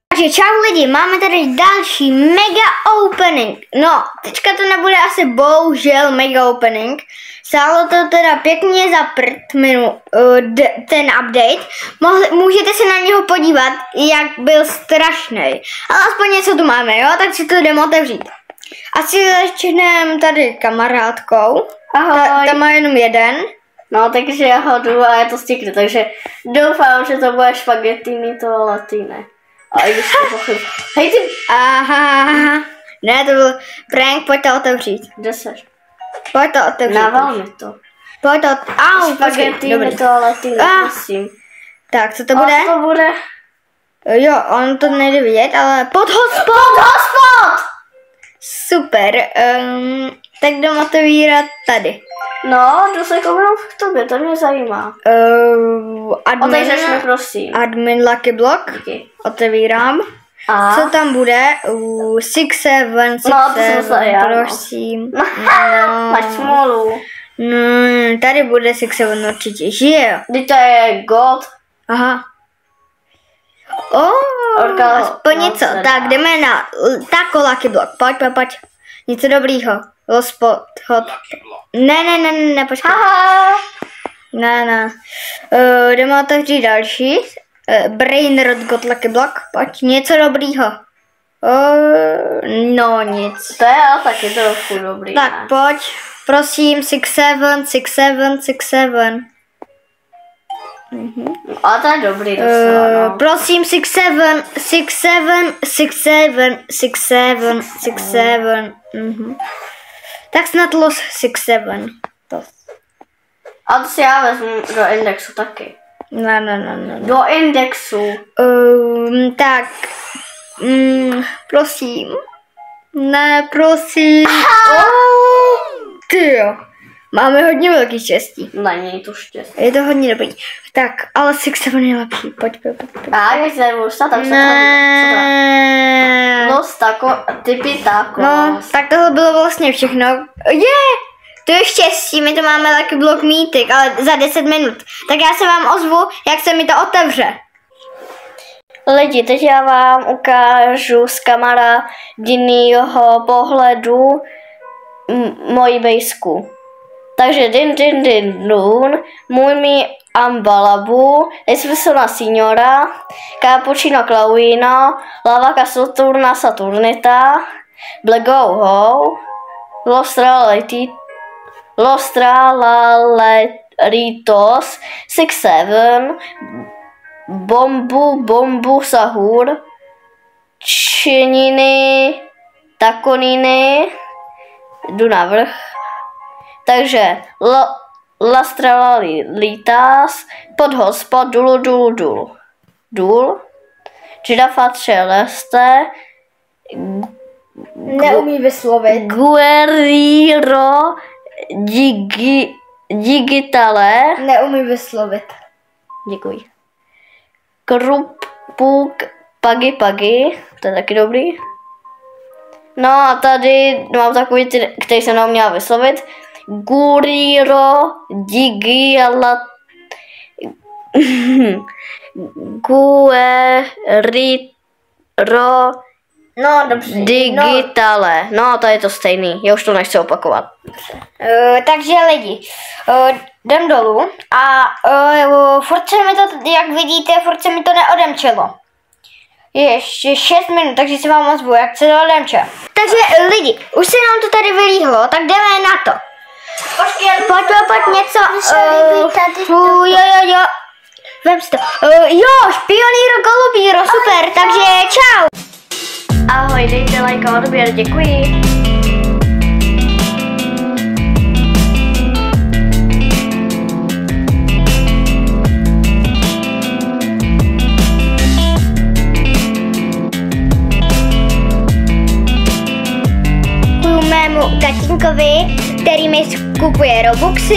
Takže čau lidi, máme tady další mega opening. No, teďka to nebude asi bohužel mega opening. Stálo to teda pěkně za ten update. Můžete se na něho podívat, jak byl strašný. Ale aspoň něco tu máme, jo? Tak si to jdeme otevřít. Asi začneme tady kamarádkou. Ahoj. Ta má jenom jeden. No, takže já ho jdu a já to stiknu, takže doufám, že to bude špagetini toaletý, ne. A i když to pochyb. Hej ty! Aha. Ne, to byl prank, pojď to otevřít. Kde seš? Pojď to otevřít. Nával mi to. Pojď to špagetini toaletý, prosím. Tak, co to bude? A to bude? Jo, on to nejde vidět, ale podhospod! Podhospod! Super, tak jdem otevírat tady. No, jdu se kouknout k tobě, to mě zajímá. Otevřeš mi, prosím. Admin Lucky Block. Díky. Otevírám. A? Co tam bude? 6-7, prosím. No. Máš smolu. Tady bude 6-7 určitě, že jo? Kdy to je God. Aha. Aspoň něco. Tak jdeme na tako Lucky Block. Pojď. Něco dobrýho. Ne, počkej. Ne. Jdeme otevřít další. Brainrot God Lucky Block. Pojď, něco dobrýho. No, nic. To je ale taky trochu dobrý. Tak pojď, prosím, 6-7. A to je dobrý docela, no. Prosím, 6-7. Tak snad los 6-7. A to si já vezmu do indexu taky. Ne. Do indexu. Tak. Prosím. Ne, prosím. Ty jo. Máme hodně velký štěstí. Není to štěstí. Je to hodně dobrý. Tak, ale 6-7 je lepší. Pojď. A když se nebudu stát, tak se to typy tako. No, tak tohle bylo vlastně všechno. To je štěstí, my to máme Lucky Block Mythic, ale za 10 minut. Tak já se vám ozvu, jak se mi to otevře. Lidi, teď já vám ukážu z kamarádinýho pohledu moji bejsku. Takže din, můj mi Ambalabu, Espressona Signora, Cappuccino Clauino, Lavaca Saturna Saturnita, Black Go Ho, Los Tralalitos, 6-7, Bombu Sahur, Čininy, Takoniny, jdu na vrch. Takže Las Tralalitas, podhospod, Dul, Giraffa Celeste, Neumí vyslovit. Guerrero Digitale. Neumí vyslovit. Děkuji. Krupuk Pagi, to je taky dobrý. No a tady mám takový, který jsem neuměla vyslovit. Guerrero Digitale. Guerrero No, dobře. Digitale. No, to je to stejný. Já už to nechci opakovat. Takže lidi, jdem dolů a furt se mi to, jak vidíte, furt se mi to neodemčelo. Ještě 6 minut, takže si vám ozvu, jak se to odemče. Takže lidi, už se nám to tady vylíhlo, tak jdeme na to. Pojď něco. Jo. Vem si to. Špionýro Golubíro, super, takže čau. Ahoj, dejte like a odběr, děkuji. Děkuju mému tatínkovi, který mi kupuje Robuxy.